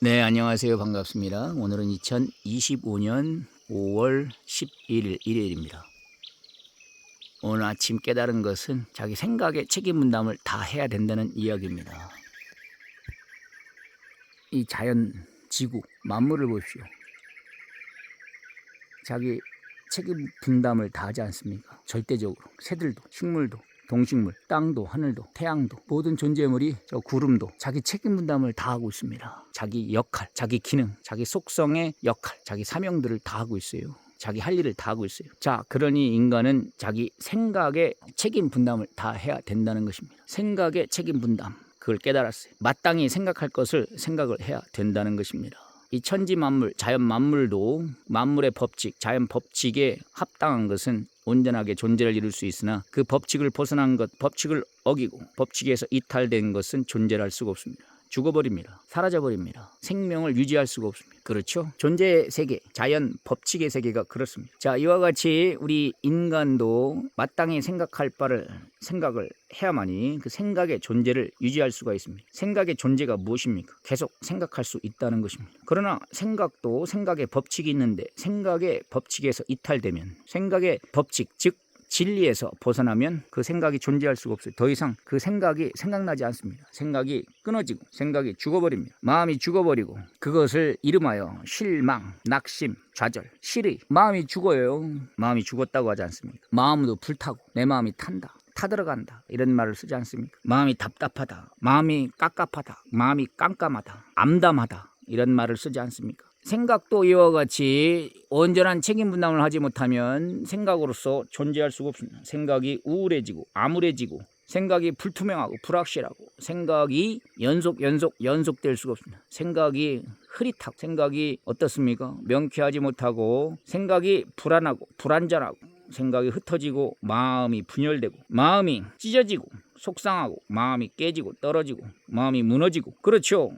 네, 안녕하세요. 반갑습니다. 오늘은 2025년 5월 11일 일요일입니다. 오늘 아침 깨달은 것은 자기 생각에 책임 분담을 다 해야 된다는 이야기입니다. 이 자연, 지구, 만물을 보십시오. 자기 책임 분담을 다 하지 않습니까? 절대적으로 새들도, 식물도, 동식물, 땅도, 하늘도, 태양도, 모든 존재물이 저 구름도 자기 책임 분담을 다 하고 있습니다. 자기 역할, 자기 기능, 자기 속성의 역할, 자기 사명들을 다 하고 있어요. 자기 할 일을 다 하고 있어요. 자, 그러니 인간은 자기 생각의 책임 분담을 다 해야 된다는 것입니다. 생각의 책임 분담, 그걸 깨달았어요. 마땅히 생각할 것을 생각을 해야 된다는 것입니다. 이 천지 만물, 자연 만물도 만물의 법칙, 자연 법칙에 합당한 것은 온전하게 존재를 이룰 수 있으나 그 법칙을 벗어난 것, 법칙을 어기고 법칙에서 이탈된 것은 존재를 할 수가 없습니다. 죽어버립니다. 사라져버립니다. 생명을 유지할 수가 없습니다. 그렇죠? 존재의 세계, 자연 법칙의 세계가 그렇습니다. 자, 이와 같이 우리 인간도 마땅히 생각할 바를 생각을 해야만이 그 생각의 존재를 유지할 수가 있습니다. 생각의 존재가 무엇입니까? 계속 생각할 수 있다는 것입니다. 그러나 생각도 생각의 법칙이 있는데 생각의 법칙에서 이탈되면 생각의 법칙, 즉 진리에서 벗어나면 그 생각이 존재할 수가 없어요. 더 이상 그 생각이 생각나지 않습니다. 생각이 끊어지고 생각이 죽어버립니다. 마음이 죽어버리고 그것을 이름하여 실망, 낙심, 좌절, 실의. 마음이 죽어요. 마음이 죽었다고 하지 않습니까? 마음도 불타고 내 마음이 탄다, 타들어간다, 이런 말을 쓰지 않습니까? 마음이 답답하다, 마음이 깝깝하다, 마음이 깜깜하다, 암담하다, 이런 말을 쓰지 않습니까? 생각도 이와 같이 온전한 책임 분담을 하지 못하면 생각으로서 존재할 수가 없습니다. 생각이 우울해지고 암울해지고 생각이 불투명하고 불확실하고 생각이 연속될 수가 없습니다. 생각이 흐릿하고 생각이 어떻습니까? 명쾌하지 못하고 생각이 불안하고 불안전하고 생각이 흩어지고 마음이 분열되고 마음이 찢어지고 속상하고 마음이 깨지고 떨어지고 마음이 무너지고, 그렇죠.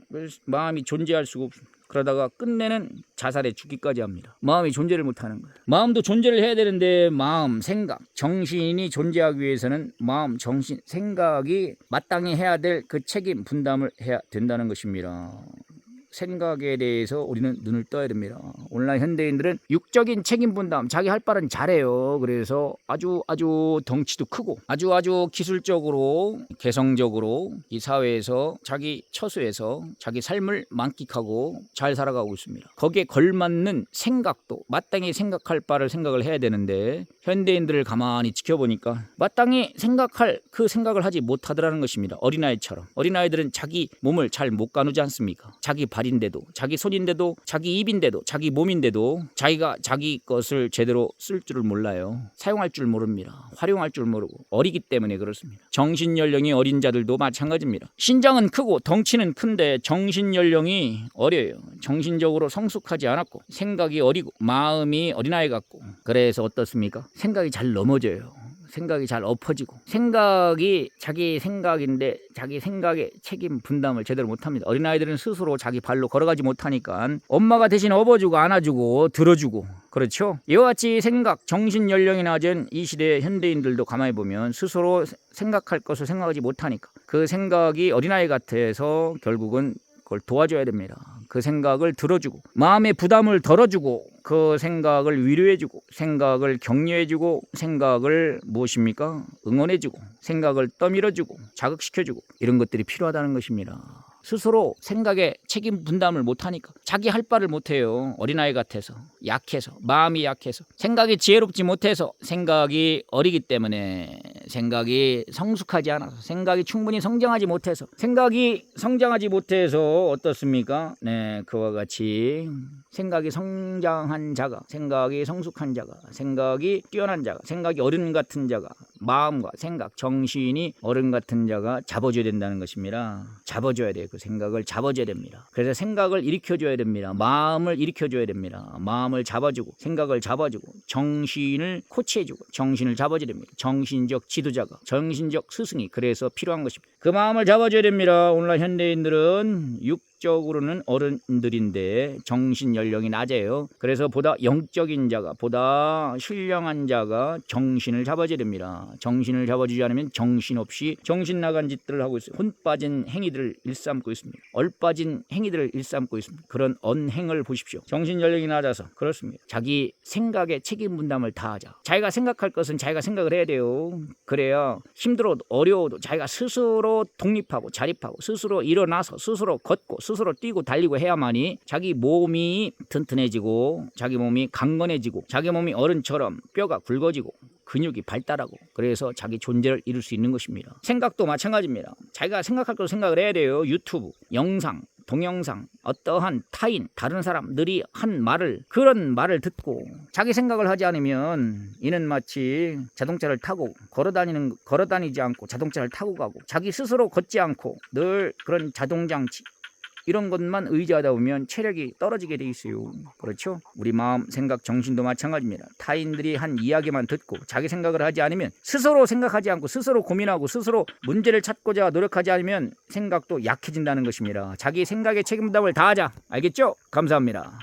마음이 존재할 수가 없습니다. 그러다가 끝내는 자살에 죽기까지 합니다. 마음이 존재를 못하는 거예요. 마음도 존재를 해야 되는데 마음, 생각, 정신이 존재하기 위해서는 마음, 정신, 생각이 마땅히 해야 될 그 책임 분담을 해야 된다는 것입니다. 생각에 대해서 우리는 눈을 떠야 됩니다. 오늘날 현대인들은 육적인 책임 분담, 자기 할 바는 잘해요. 그래서 아주 덩치도 크고 아주 기술적으로 개성적으로 이 사회에서 자기 처소에서 자기 삶을 만끽하고 잘 살아가고 있습니다. 거기에 걸맞는 생각도 마땅히 생각할 바를 생각을 해야 되는데 현대인들을 가만히 지켜보니까 마땅히 생각할 그 생각을 하지 못하더라는 것입니다. 어린아이처럼. 어린아이들은 자기 몸을 잘 못 가누지 않습니까? 자기 발인데도, 자기 손인데도, 자기 입인데도, 자기 몸인데도 자기가 자기 것을 제대로 쓸 줄을 몰라요. 사용할 줄 모릅니다. 활용할 줄 모르고 어리기 때문에 그렇습니다. 정신연령이 어린 자들도 마찬가지입니다. 신장은 크고 덩치는 큰데 정신연령이 어려요. 정신적으로 성숙하지 않았고 생각이 어리고 마음이 어린아이 같고, 그래서 어떻습니까? 생각이 잘 넘어져요. 생각이 잘 엎어지고 생각이 자기 생각인데 자기 생각의 책임 분담을 제대로 못합니다. 어린아이들은 스스로 자기 발로 걸어가지 못하니까 엄마가 대신 업어주고 안아주고 들어주고, 그렇죠? 이와 같이 생각, 정신연령이 낮은 이 시대의 현대인들도 가만히 보면 스스로 생각할 것을 생각하지 못하니까 그 생각이 어린아이 같아서 결국은 그걸 도와줘야 됩니다. 그 생각을 들어주고 마음의 부담을 덜어주고 그 생각을 위로해주고 생각을 격려해주고 생각을 무엇입니까? 응원해주고 생각을 떠밀어주고 자극시켜주고, 이런 것들이 필요하다는 것입니다. 스스로 생각에 책임 분담을 못하니까 자기 할 바를 못해요. 어린아이 같아서 약해서 마음이 약해서 생각이 지혜롭지 못해서 생각이 어리기 때문에 생각이 성숙하지 않아서 생각이 충분히 성장하지 못해서 생각이 성장하지 못해서 어떻습니까? 네, 그와 같이 생각이 성장한 자가, 생각이 성숙한 자가, 생각이 뛰어난 자가, 생각이 어른 같은 자가, 마음과 생각, 정신이 어른 같은 자가 잡아줘야 된다는 것입니다. 잡아줘야 돼요. 그 생각을 잡아줘야 됩니다. 그래서 생각을 일으켜줘야 됩니다. 마음을 일으켜줘야 됩니다. 마음을 잡아주고 생각을 잡아주고 정신을 코치해주고 정신을 잡아줘야 됩니다. 정신적 지도자가, 정신적 스승이 그래서 필요한 것입니다. 그 마음을 잡아줘야 됩니다. 오늘날 현대인들은 육적으로는 어른들인데 정신 연령이 낮아요. 그래서 보다 영적인 자가, 보다 신령한 자가 정신을 잡아줘야 됩니다. 정신을 잡아주지 않으면 정신없이 정신 나간 짓들을 하고 있어요. 혼 빠진 행위들을 일삼고 있습니다. 얼 빠진 행위들을 일삼고 있습니다. 그런 언행을 보십시오. 정신 연령이 낮아서 그렇습니다. 자기 생각에 책임 분담을 다하자. 자기가 생각할 것은 자기가 생각을 해야 돼요. 그래야 힘들어도 어려워도 자기가 스스로 독립하고 자립하고 스스로 일어나서 스스로 걷고 스스로 뛰고 달리고 해야만이 자기 몸이 튼튼해지고 자기 몸이 강건해지고 자기 몸이 어른처럼 뼈가 굵어지고 근육이 발달하고 그래서 자기 존재를 이룰 수 있는 것입니다. 생각도 마찬가지입니다. 자기가 생각할 걸 생각을 해야 돼요. 유튜브, 영상, 동영상, 어떠한 타인, 다른 사람들이 한 말을, 그런 말을 듣고 자기 생각을 하지 않으면 이는 마치 자동차를 타고 걸어다니지 않고 자동차를 타고 가고 자기 스스로 걷지 않고 늘 그런 자동장치 이런 것만 의지하다 보면 체력이 떨어지게 돼 있어요. 그렇죠? 우리 마음, 생각, 정신도 마찬가지입니다. 타인들이 한 이야기만 듣고 자기 생각을 하지 않으면 스스로 생각하지 않고 스스로 고민하고 스스로 문제를 찾고자 노력하지 않으면 생각도 약해진다는 것입니다. 자기 생각에 책임감을 다하자. 알겠죠? 감사합니다.